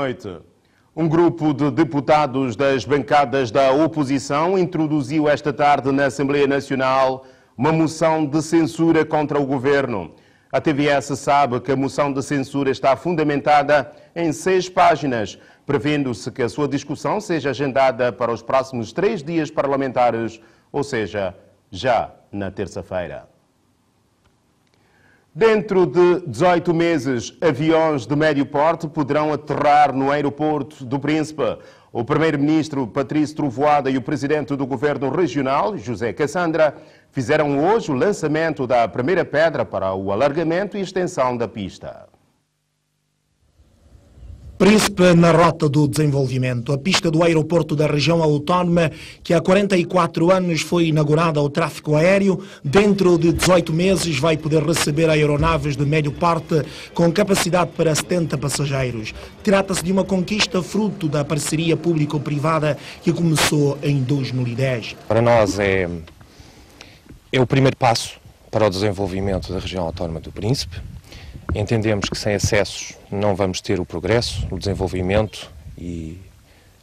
noite. Um grupo de deputados das bancadas da oposição introduziu esta tarde na Assembleia Nacional uma moção de censura contra o governo. A TVS sabe que a moção de censura está fundamentada em 6 páginas, prevendo-se que a sua discussão seja agendada para os próximos 3 dias parlamentares, ou seja, já na terça-feira. Dentro de 18 meses, aviões de médio porte poderão aterrar no aeroporto do Príncipe. O primeiro-ministro Patrício Trovoada e o presidente do governo regional, José Cassandra, fizeram hoje o lançamento da primeira pedra para o alargamento e extensão da pista. Príncipe na rota do desenvolvimento. A pista do aeroporto da região autónoma, que há 44 anos foi inaugurada ao tráfego aéreo, dentro de 18 meses vai poder receber aeronaves de médio porte com capacidade para 70 passageiros. Trata-se de uma conquista fruto da parceria público-privada que começou em 2010. Para nós é o primeiro passo para o desenvolvimento da região autónoma do Príncipe. Entendemos que sem acessos não vamos ter o progresso, o desenvolvimento e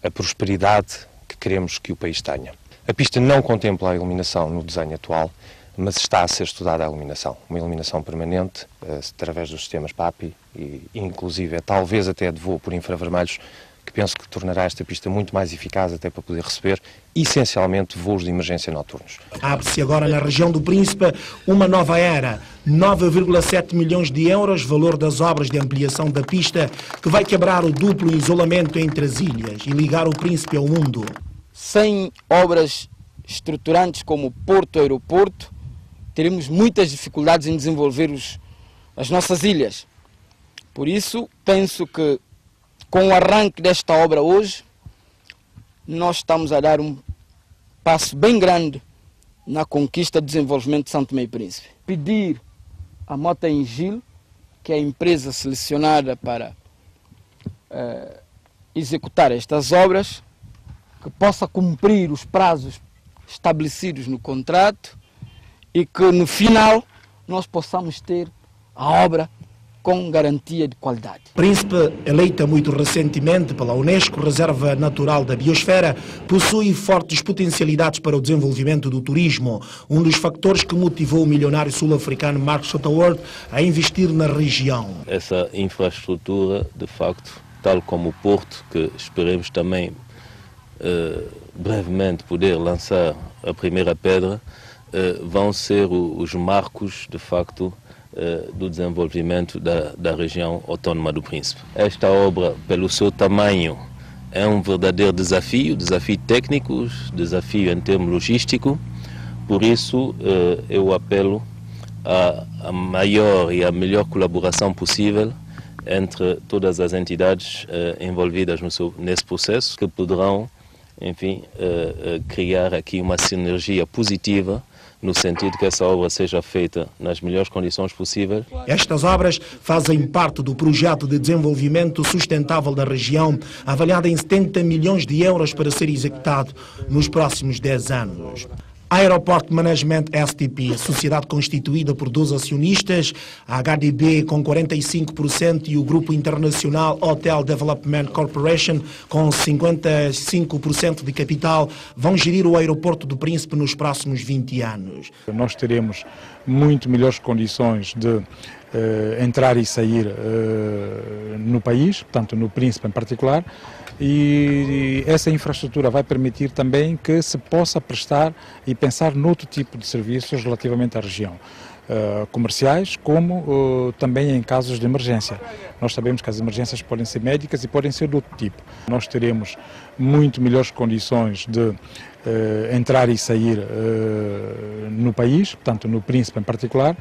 a prosperidade que queremos que o país tenha. A pista não contempla a iluminação no desenho atual, mas está a ser estudada a iluminação. Uma iluminação permanente, através dos sistemas PAPI e inclusive talvez até de voo por infravermelhos, que penso que tornará esta pista muito mais eficaz até para poder receber, essencialmente, voos de emergência noturnos. Abre-se agora na região do Príncipe uma nova era. 9,7 milhões de euros, valor das obras de ampliação da pista, que vai quebrar o duplo isolamento entre as ilhas e ligar o Príncipe ao mundo. Sem obras estruturantes como porto-aeroporto, teremos muitas dificuldades em desenvolver as nossas ilhas. Por isso, penso que com o arranque desta obra hoje, nós estamos a dar um passo bem grande na conquista do desenvolvimento de São Tomé e Príncipe. Pedir à Mota Engil, que é a empresa selecionada para executar estas obras, que possa cumprir os prazos estabelecidos no contrato e que no final nós possamos ter a obra com garantia de qualidade. Príncipe, eleita muito recentemente pela Unesco, Reserva Natural da Biosfera, possui fortes potencialidades para o desenvolvimento do turismo, um dos fatores que motivou o milionário sul-africano Mark Shuttleworth a investir na região. Essa infraestrutura, de facto, tal como o porto, que esperemos também brevemente poder lançar a primeira pedra, vão ser os marcos, de facto, do desenvolvimento da região autónoma do Príncipe. Esta obra, pelo seu tamanho, é um verdadeiro desafio técnico, desafio em termos logístico. Por isso, eu apelo à maior e à melhor colaboração possível entre todas as entidades envolvidas nesse processo, que poderão, enfim, criar aqui uma sinergia positiva no sentido que essa obra seja feita nas melhores condições possíveis. Estas obras fazem parte do projeto de desenvolvimento sustentável da região, avaliado em 70 milhões de euros para ser executado nos próximos 10 anos. Aeroport Management STP, sociedade constituída por 12 acionistas, a HDB com 45% e o Grupo Internacional Hotel Development Corporation com 55% de capital, vão gerir o aeroporto do Príncipe nos próximos 20 anos. Nós teremos muito melhores condições de entrar e sair no país, portanto no Príncipe em particular, e essa infraestrutura vai permitir também que se possa prestar e pensar noutro tipo de serviços relativamente à região, comerciais como também em casos de emergência. Nós sabemos que as emergências podem ser médicas e podem ser de outro tipo. Nós teremos muito melhores condições de entrar e sair no país, portanto no Príncipe em particular,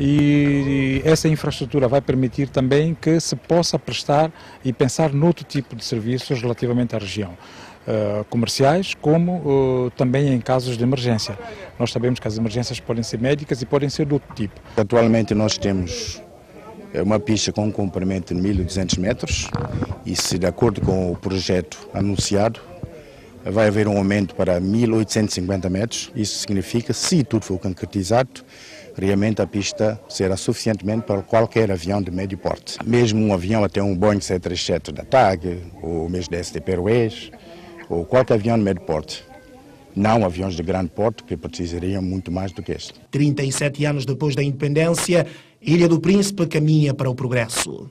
e essa infraestrutura vai permitir também que se possa prestar e pensar noutro tipo de serviços relativamente à região, comerciais como também em casos de emergência. Nós sabemos que as emergências podem ser médicas e podem ser de outro tipo. Atualmente nós temos uma pista com um comprimento de 1.200 metros e, se de acordo com o projeto anunciado, vai haver um aumento para 1.850 metros. Isso significa, se tudo for concretizado, realmente a pista será suficientemente para qualquer avião de médio porte. Mesmo um avião até um Boeing 737 da TAG, ou mesmo da STP Airways, ou qualquer avião de médio porte. Não aviões de grande porte, que precisariam muito mais do que este. 37 anos depois da independência, Ilha do Príncipe caminha para o progresso.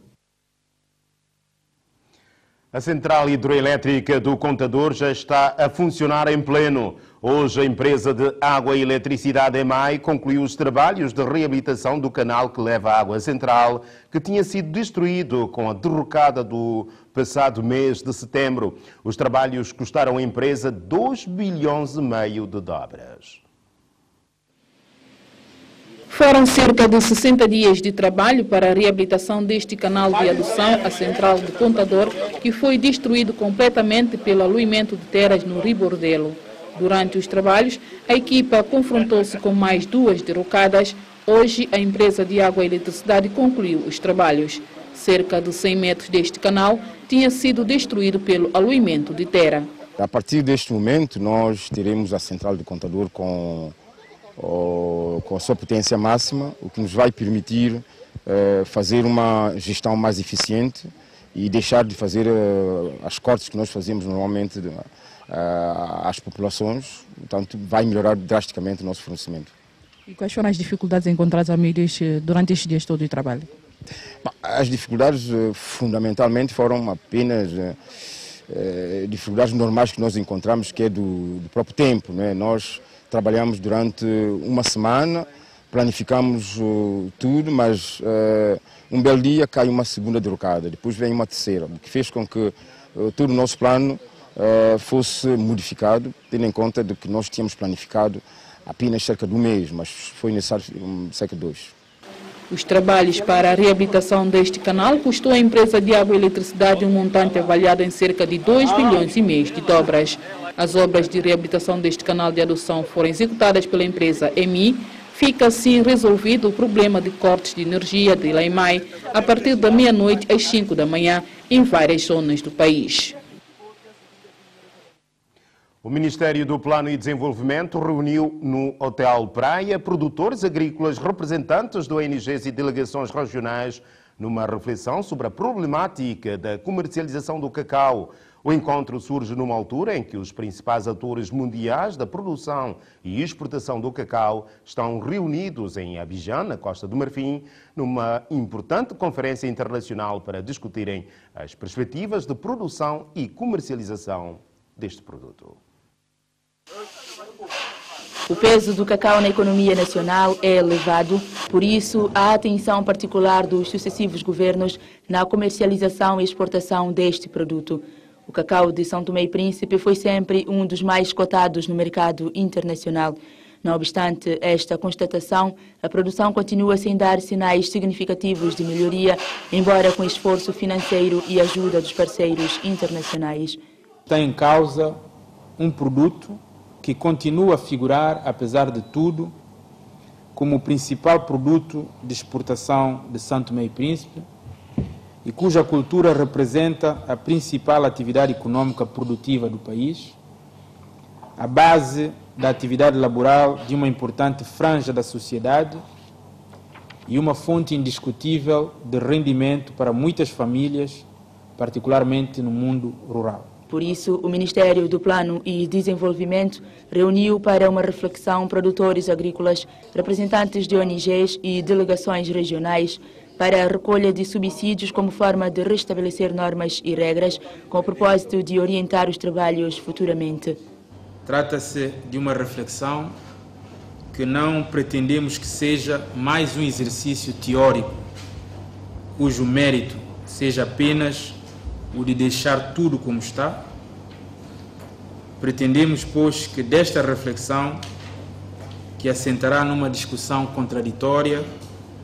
A central hidroelétrica do Contador já está a funcionar em pleno. Hoje, a empresa de água e eletricidade EMAI concluiu os trabalhos de reabilitação do canal que leva a água central, que tinha sido destruído com a derrocada do passado mês de setembro. Os trabalhos custaram à empresa 2,5 bilhões de dobras. Foram cerca de 60 dias de trabalho para a reabilitação deste canal de adução à central do Contador, que foi destruído completamente pelo aluimento de terras no Rio Bordelo. Durante os trabalhos, a equipa confrontou-se com mais 2 derrocadas. Hoje, a empresa de água e eletricidade concluiu os trabalhos. Cerca de 100 metros deste canal tinha sido destruído pelo aluimento de terra. A partir deste momento, nós teremos a central do Contador com a sua potência máxima, o que nos vai permitir fazer uma gestão mais eficiente e deixar de fazer as cortes que nós fazemos normalmente às populações. Portanto, vai melhorar drasticamente o nosso fornecimento. E quais foram as dificuldades encontradas, amigos, durante estes dias todo de trabalho? As dificuldades fundamentalmente foram apenas dificuldades normais que nós encontramos, que é do próprio tempo, não é? Nós trabalhamos durante uma semana, planificamos tudo, mas um belo dia cai uma segunda derrocada, depois vem uma terceira, o que fez com que todo o nosso plano fosse modificado, tendo em conta de que nós tínhamos planificado apenas cerca de um mês, mas foi necessário cerca de 2. Os trabalhos para a reabilitação deste canal custou à empresa de água e eletricidade um montante avaliado em cerca de 2,5 bilhões de dobras. As obras de reabilitação deste canal de adução foram executadas pela empresa EMI. Fica assim resolvido o problema de cortes de energia de EMAI a partir da meia-noite às 5 da manhã em várias zonas do país. O Ministério do Plano e Desenvolvimento reuniu no Hotel Praia produtores agrícolas, representantes de ONGs e delegações regionais numa reflexão sobre a problemática da comercialização do cacau. O encontro surge numa altura em que os principais atores mundiais da produção e exportação do cacau estão reunidos em Abidjan, na Costa do Marfim, numa importante conferência internacional para discutirem as perspectivas de produção e comercialização deste produto. O peso do cacau na economia nacional é elevado, por isso a atenção particular dos sucessivos governos na comercialização e exportação deste produto. O cacau de São Tomé e Príncipe foi sempre um dos mais cotados no mercado internacional. Não obstante esta constatação, a produção continua sem dar sinais significativos de melhoria, embora com esforço financeiro e ajuda dos parceiros internacionais. Está em causa um produto que continua a figurar, apesar de tudo, como o principal produto de exportação de São Tomé e Príncipe e cuja cultura representa a principal atividade econômica produtiva do país, a base da atividade laboral de uma importante franja da sociedade e uma fonte indiscutível de rendimento para muitas famílias, particularmente no mundo rural. Por isso, o Ministério do Plano e Desenvolvimento reuniu para uma reflexão produtores agrícolas, representantes de ONGs e delegações regionais para a recolha de subsídios como forma de restabelecer normas e regras com o propósito de orientar os trabalhos futuramente. Trata-se de uma reflexão que não pretendemos que seja mais um exercício teórico, cujo mérito seja apenas o de deixar tudo como está. Pretendemos, pois, que desta reflexão, que assentará numa discussão contraditória,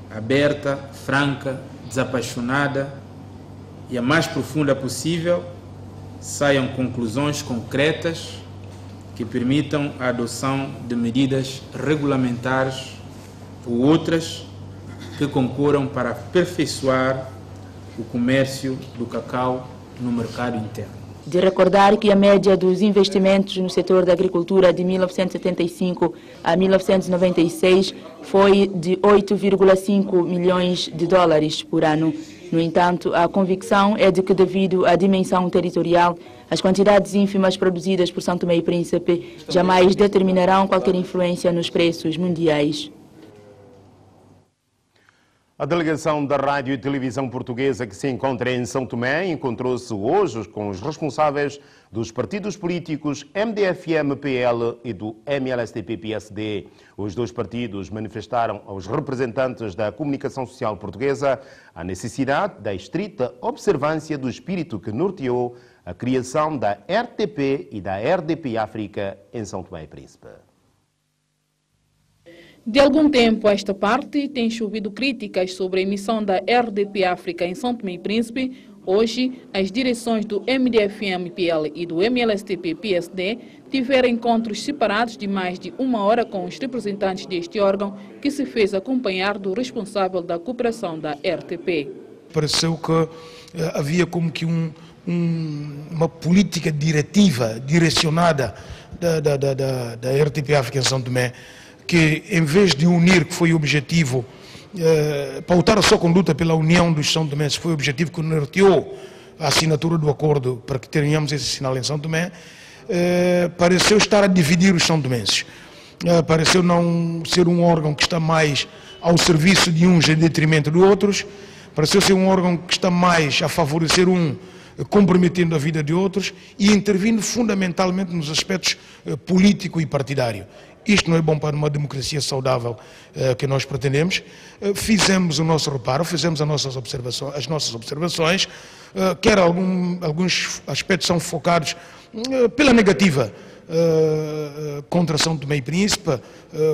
aberta, franca, desapaixonada e a mais profunda possível, saiam conclusões concretas que permitam a adoção de medidas regulamentares ou outras que concorram para aperfeiçoar o comércio do cacau no mercado interno. De recordar que a média dos investimentos no setor da agricultura de 1975 a 1996 foi de 8,5 milhões de dólares por ano. No entanto, a convicção é de que, devido à dimensão territorial, as quantidades ínfimas produzidas por São Tomé e Príncipe jamais determinarão qualquer influência nos preços mundiais. A delegação da Rádio e Televisão Portuguesa que se encontra em São Tomé encontrou-se hoje com os responsáveis dos partidos políticos MDFM-PL e do MLSTP-PSD. Os dois partidos manifestaram aos representantes da comunicação social portuguesa a necessidade da estrita observância do espírito que norteou a criação da RTP e da RDP África em São Tomé e Príncipe. De algum tempo a esta parte, tem chovido críticas sobre a emissão da RDP África em São Tomé e Príncipe. Hoje, as direções do MDFM-PL e do MLSTP-PSD tiveram encontros separados de mais de 1 hora com os representantes deste órgão, que se fez acompanhar do responsável da cooperação da RTP. Pareceu que havia como que uma política diretiva, direcionada da RTP África em São Tomé, que em vez de unir, que foi o objetivo, pautar a sua conduta pela união dos São Tomenses, foi o objetivo que norteou a assinatura do acordo para que tenhamos esse sinal em São Tomé, pareceu estar a dividir os São Tomenses. Pareceu não ser um órgão que está mais ao serviço de uns em detrimento de outros, pareceu ser um órgão que está mais a favorecer comprometendo a vida de outros e intervindo fundamentalmente nos aspectos político e partidário. Isto não é bom para uma democracia saudável que nós pretendemos. Fizemos o nosso reparo, fizemos as nossas observações, quer alguns aspectos são focados pela negativa contra São Tomé e Príncipe,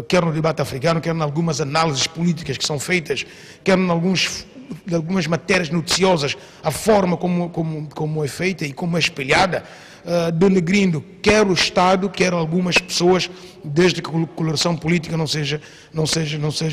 quer no debate africano, quer em algumas análises políticas que são feitas, quer em algumas matérias noticiosas, a forma como é feita e como é espelhada, denegrindo quer o Estado, quer algumas pessoas, desde que a coloração política não seja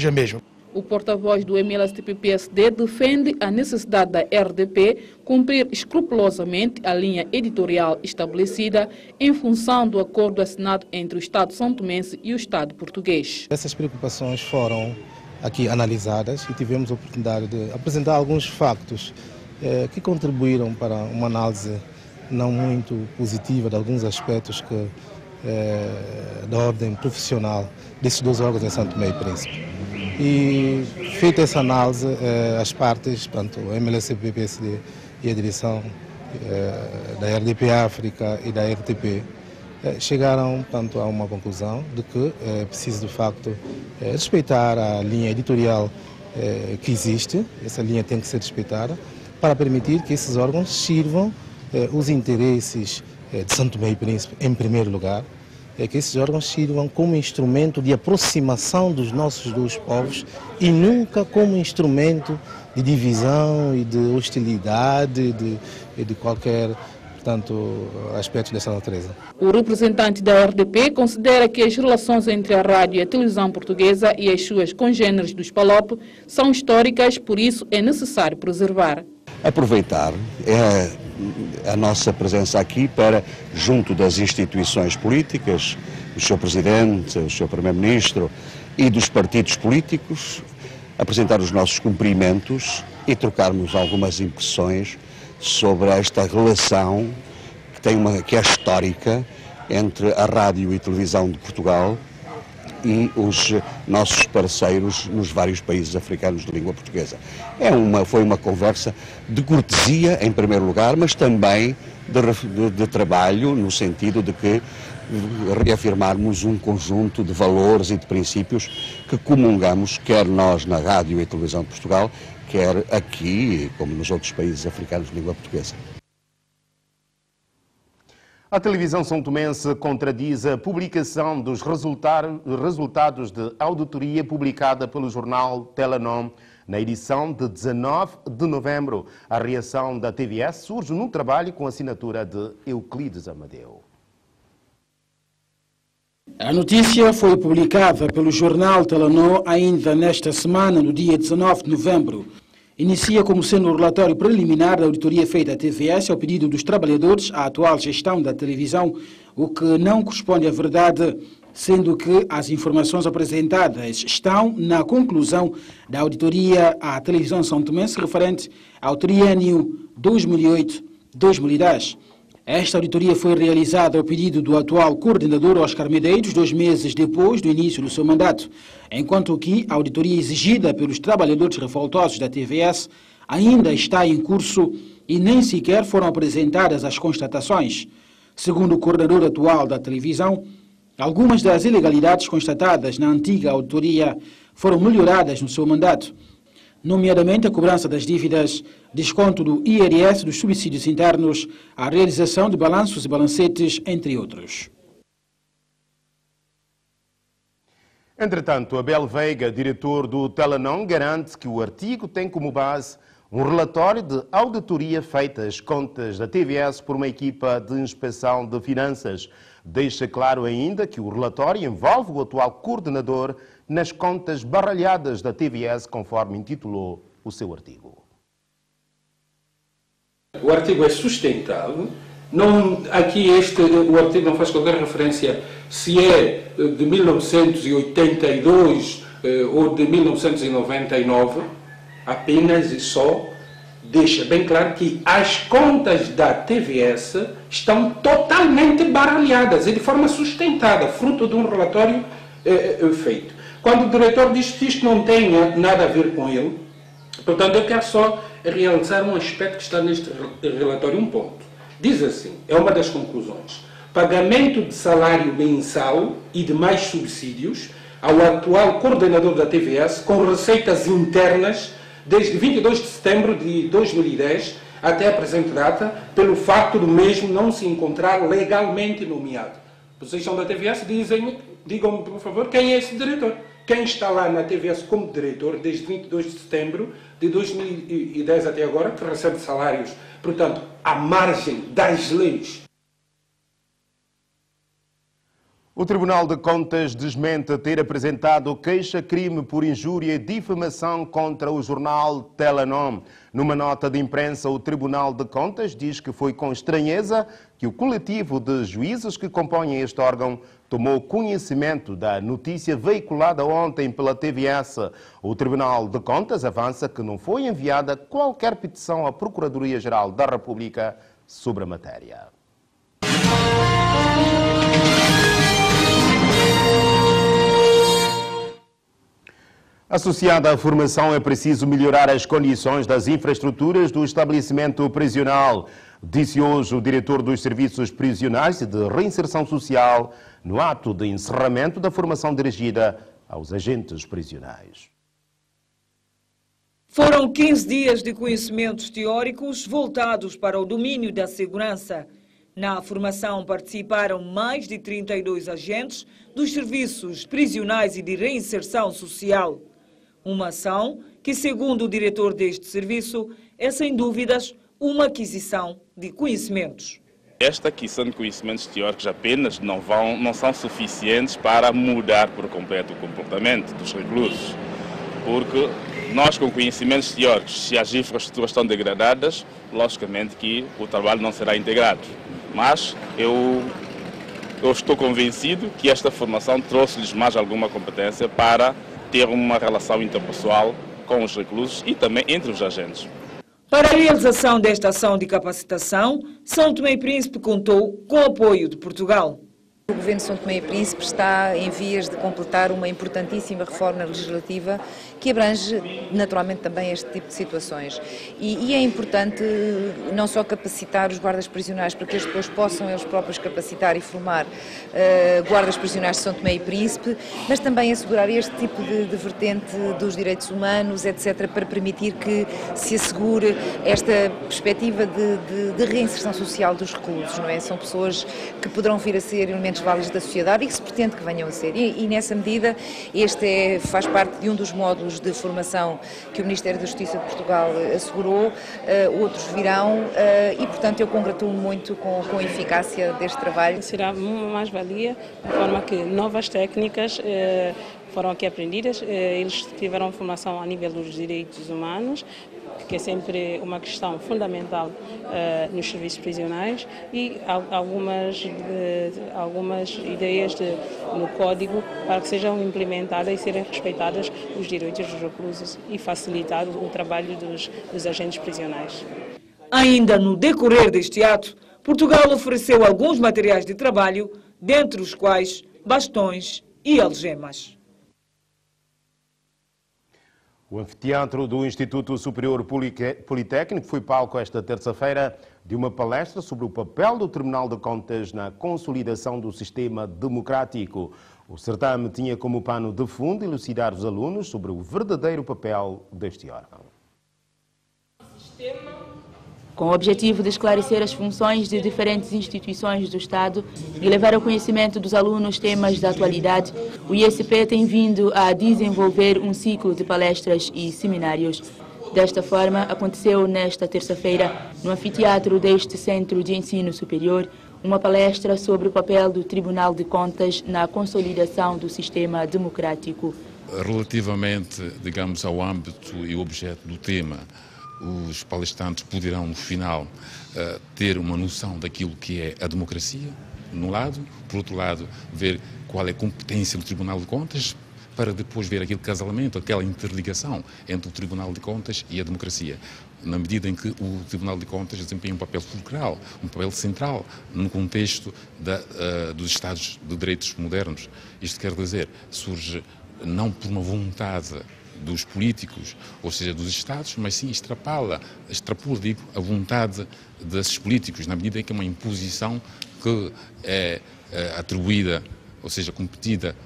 a mesma. O porta-voz do MLSTP-PSD defende a necessidade da RDP cumprir escrupulosamente a linha editorial estabelecida em função do acordo assinado entre o Estado são-tomense e o Estado português. Essas preocupações foram aqui analisadas e tivemos a oportunidade de apresentar alguns factos que contribuíram para uma análise não muito positiva de alguns aspectos da ordem profissional desses dois órgãos em São Tomé e Príncipe. E feita essa análise, as partes, portanto, o MLSTP-PSD e a direção da RDP África e da RTP chegaram, portanto, a uma conclusão de que é preciso, de facto, respeitar a linha editorial que existe. Essa linha tem que ser respeitada para permitir que esses órgãos sirvam os interesses de São Tomé e Príncipe, em primeiro lugar, que esses órgãos sirvam como instrumento de aproximação dos nossos dois povos e nunca como instrumento de divisão e de hostilidade e de qualquer, portanto, aspecto dessa natureza. O representante da RDP considera que as relações entre a rádio e a televisão portuguesa e as suas congêneres dos PALOP são históricas, por isso é necessário preservar. Aproveitar a nossa presença aqui para, junto das instituições políticas, do Sr. Presidente, do Sr. Primeiro-Ministro e dos partidos políticos, apresentar os nossos cumprimentos e trocarmos algumas impressões sobre esta relação que é histórica entre a Rádio e Televisão de Portugal e os nossos parceiros nos vários países africanos de língua portuguesa. Foi uma conversa de cortesia, em primeiro lugar, mas também de trabalho, no sentido de que reafirmarmos um conjunto de valores e de princípios que comungamos, quer nós na Rádio e Televisão de Portugal, quer aqui, como nos outros países africanos de língua portuguesa. A televisão são-tomense contradiz a publicação dos resultados de auditoria publicada pelo jornal Telenom na edição de 19 de novembro. A reação da TVS surge num trabalho com assinatura de Euclides Amadeu. A notícia foi publicada pelo jornal Telenom ainda nesta semana, no dia 19 de novembro. inicia como sendo o relatório preliminar da auditoria feita à TVS ao pedido dos trabalhadores à atual gestão da televisão, o que não corresponde à verdade, sendo que as informações apresentadas estão na conclusão da auditoria à televisão São Tomense referente ao triênio 2008-2010. Esta auditoria foi realizada ao pedido do atual coordenador Oscar Medeiros, 2 meses depois do início do seu mandato, enquanto que a auditoria exigida pelos trabalhadores revoltosos da TVS ainda está em curso e nem sequer foram apresentadas as constatações. Segundo o coordenador atual da televisão, algumas das ilegalidades constatadas na antiga auditoria foram melhoradas no seu mandato, nomeadamente a cobrança das dívidas, desconto do IRS dos subsídios internos, a realização de balanços e balancetes, entre outros. Entretanto, Abel Veiga, diretor do Telenon, garante que o artigo tem como base um relatório de auditoria feita às contas da TVS por uma equipa de inspeção de finanças. Deixa claro ainda que o relatório envolve o atual coordenador nas contas baralhadas da TVS, conforme intitulou o seu artigo. O artigo é sustentável. Aqui o artigo não faz qualquer referência se é de 1982 ou de 1999, apenas e só deixa bem claro que as contas da TVS estão totalmente baralhadas e de forma sustentada, fruto de um relatório feito. Quando o diretor diz que isto não tem nada a ver com ele, portanto, eu quero só realçar um aspecto que está neste relatório, um ponto. Diz assim, é uma das conclusões: pagamento de salário mensal e demais subsídios ao atual coordenador da TVS com receitas internas desde 22 de setembro de 2010 até a presente data, pelo facto do mesmo não se encontrar legalmente nomeado. Posição da TVS, digam-me, por favor, quem é esse diretor? Quem está lá na TVS como diretor desde 22 de setembro de 2010 até agora, que recebe salários, portanto, à margem das leis? O Tribunal de Contas desmente ter apresentado queixa-crime por injúria e difamação contra o jornal Telenon. Numa nota de imprensa, o Tribunal de Contas diz que foi com estranheza que o coletivo de juízes que compõem este órgão tomou conhecimento da notícia veiculada ontem pela TVS. O Tribunal de Contas avança que não foi enviada qualquer petição à Procuradoria-Geral da República sobre a matéria. Associada à formação, é preciso melhorar as condições das infraestruturas do estabelecimento prisional, disse hoje o diretor dos Serviços Prisionais e de Reinserção Social no ato de encerramento da formação dirigida aos agentes prisionais. Foram 15 dias de conhecimentos teóricos voltados para o domínio da segurança. Na formação participaram mais de 32 agentes dos serviços prisionais e de reinserção social. Uma ação que, segundo o diretor deste serviço, é sem dúvidas uma aquisição de conhecimentos. Esta aquisição de conhecimentos teóricos apenas não são suficientes para mudar por completo o comportamento dos reclusos, porque nós, com conhecimentos teóricos, se as infraestruturas estão degradadas, logicamente que o trabalho não será integrado. Mas eu estou convencido que esta formação trouxe-lhes mais alguma competência para ter uma relação interpessoal com os reclusos e também entre os agentes. Para a realização desta ação de capacitação, São Tomé e Príncipe contou com o apoio de Portugal. O Governo de São Tomé e Príncipe está em vias de completar uma importantíssima reforma legislativa que abrange naturalmente também este tipo de situações. E é importante não só capacitar os guardas prisionais para que eles depois possam eles próprios capacitar e formar guardas prisionais de São Tomé e Príncipe, mas também assegurar este tipo de vertente dos direitos humanos, etc., para permitir que se assegure esta perspectiva de reinserção social dos reclusos, não é? São pessoas que poderão vir a ser elementos válidos da sociedade e que se pretende que venham a ser. E nessa medida, este faz parte de um dos módulos de formação que o Ministério da Justiça de Portugal assegurou, outros virão e, portanto, eu congratulo-me muito com a eficácia deste trabalho. Será uma mais-valia, de forma que novas técnicas foram aqui aprendidas, eles tiveram formação a nível dos direitos humanos, que é sempre uma questão fundamental nos serviços prisionais, e algumas ideias no Código para que sejam implementadas e serem respeitadas os direitos dos reclusos e facilitar o trabalho dos agentes prisionais. Ainda no decorrer deste ato, Portugal ofereceu alguns materiais de trabalho, dentre os quais bastões e algemas. O anfiteatro do Instituto Superior Politécnico foi palco esta terça-feira de uma palestra sobre o papel do Tribunal de Contas na consolidação do sistema democrático. O certame tinha como pano de fundo elucidar os alunos sobre o verdadeiro papel deste órgão. Com o objetivo de esclarecer as funções de diferentes instituições do Estado e levar ao conhecimento dos alunos temas da atualidade, o ISP tem vindo a desenvolver um ciclo de palestras e seminários. Desta forma, aconteceu nesta terça-feira, no anfiteatro deste Centro de Ensino Superior, uma palestra sobre o papel do Tribunal de Contas na consolidação do sistema democrático. Relativamente, digamos, ao âmbito e objeto do tema, os palestrantes poderão, no final, ter uma noção daquilo que é a democracia, num lado, por outro lado, ver qual é a competência do Tribunal de Contas, para depois ver aquele casamento, aquela interligação entre o Tribunal de Contas e a democracia, na medida em que o Tribunal de Contas desempenha um papel fulcral, um papel central no contexto dos Estados de Direitos modernos. Isto quer dizer, surge não por uma vontade dos políticos, ou seja, dos Estados, mas sim extrapola, digo, a vontade desses políticos, na medida em que é uma imposição que é atribuída, ou seja, competida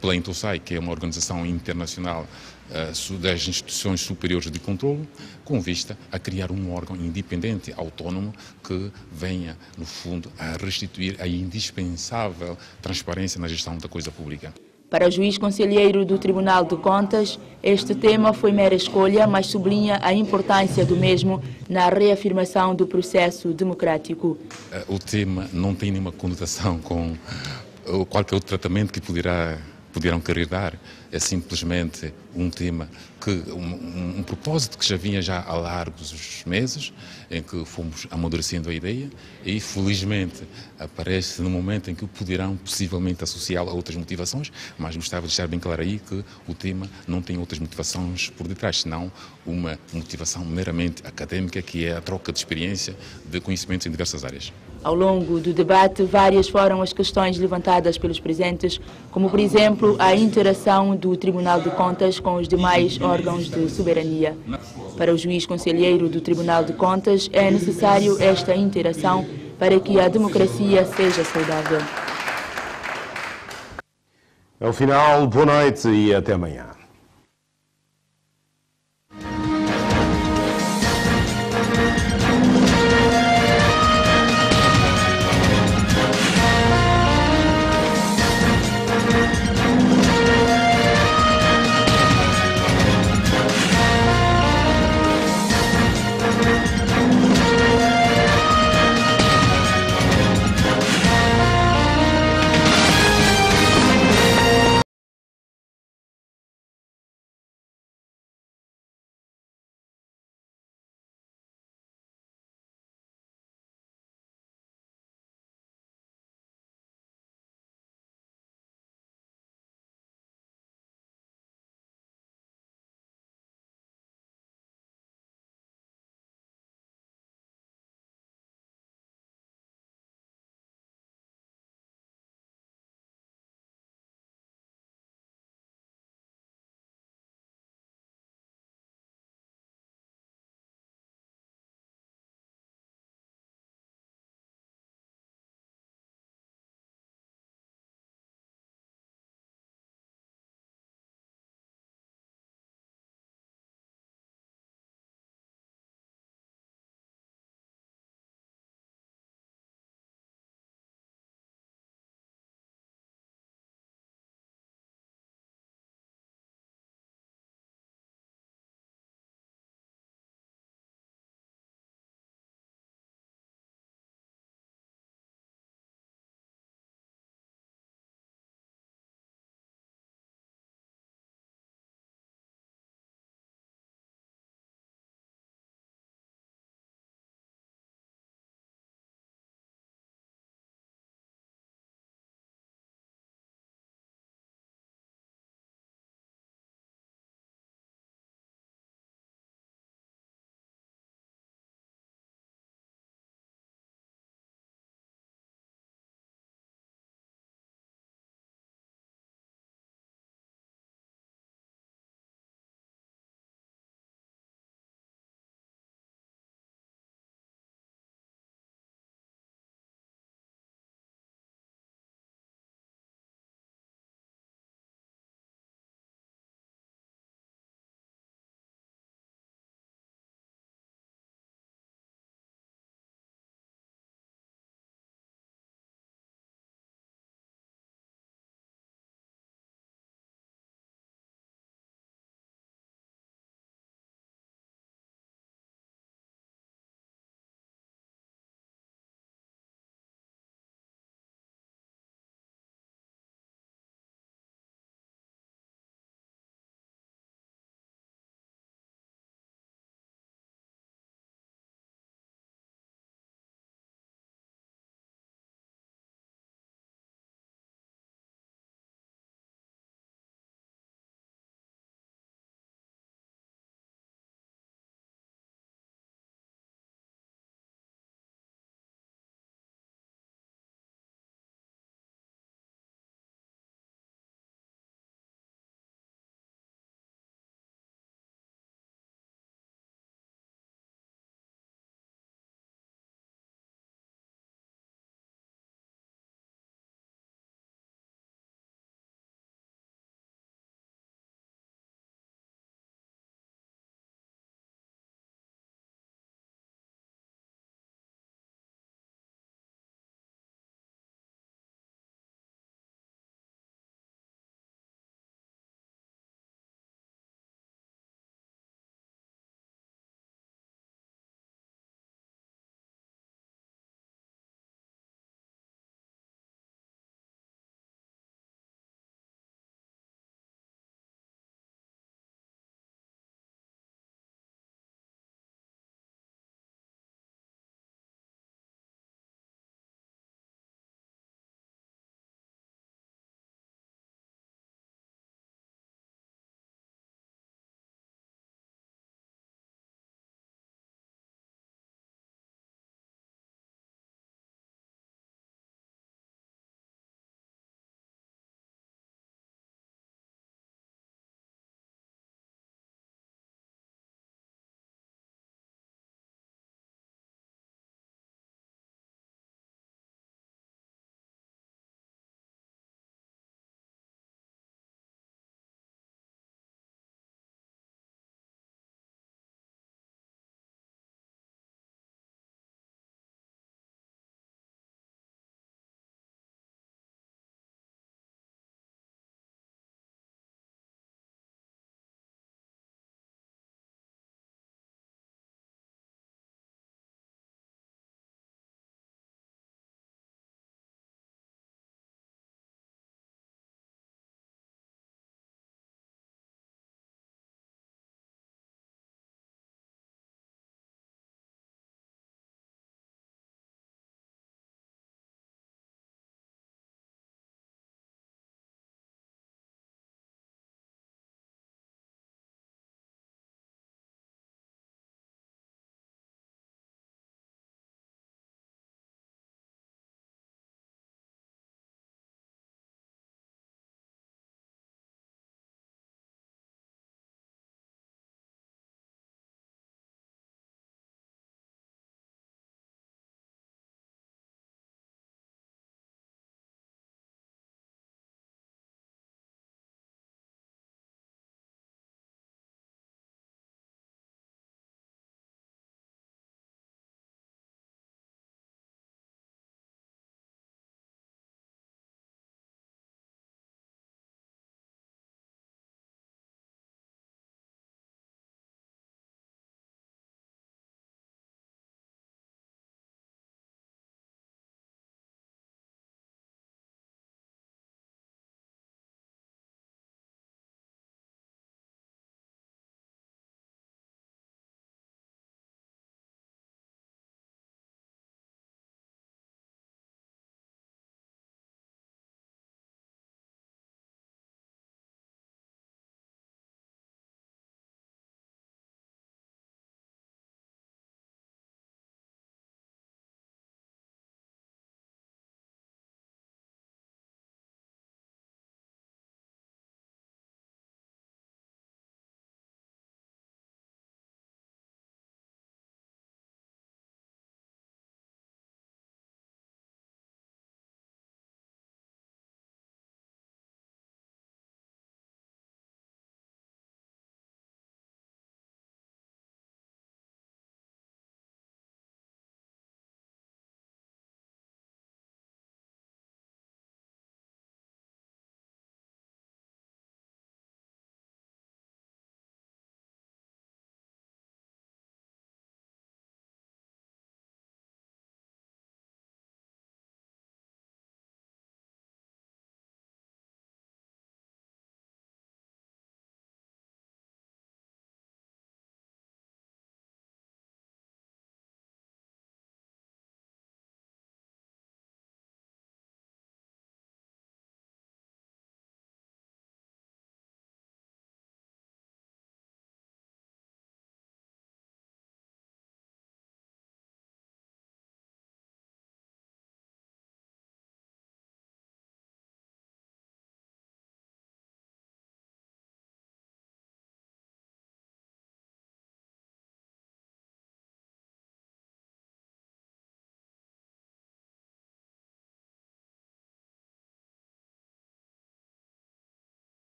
pela Intosai, que é uma organização internacional das instituições superiores de controlo, com vista a criar um órgão independente, autónomo, que venha, no fundo, a restituir a indispensável transparência na gestão da coisa pública. Para o juiz conselheiro do Tribunal de Contas, este tema foi mera escolha, mas sublinha a importância do mesmo na reafirmação do processo democrático. O tema não tem nenhuma conotação com qualquer outro tratamento que poderão querer dar. É simplesmente um tema, um propósito que já vinha há largos meses, em que fomos amadurecendo a ideia e, felizmente, aparece no momento em que poderão possivelmente associá-lo a outras motivações, mas gostava de deixar bem claro aí que o tema não tem outras motivações por detrás, senão uma motivação meramente académica, que é a troca de experiência, de conhecimentos em diversas áreas. Ao longo do debate, várias foram as questões levantadas pelos presentes, como, por exemplo, a interação do Tribunal de Contas com os demais órgãos de soberania. Para o juiz conselheiro do Tribunal de Contas, é necessário esta interação para que a democracia seja saudável. É o final, boa noite e até amanhã.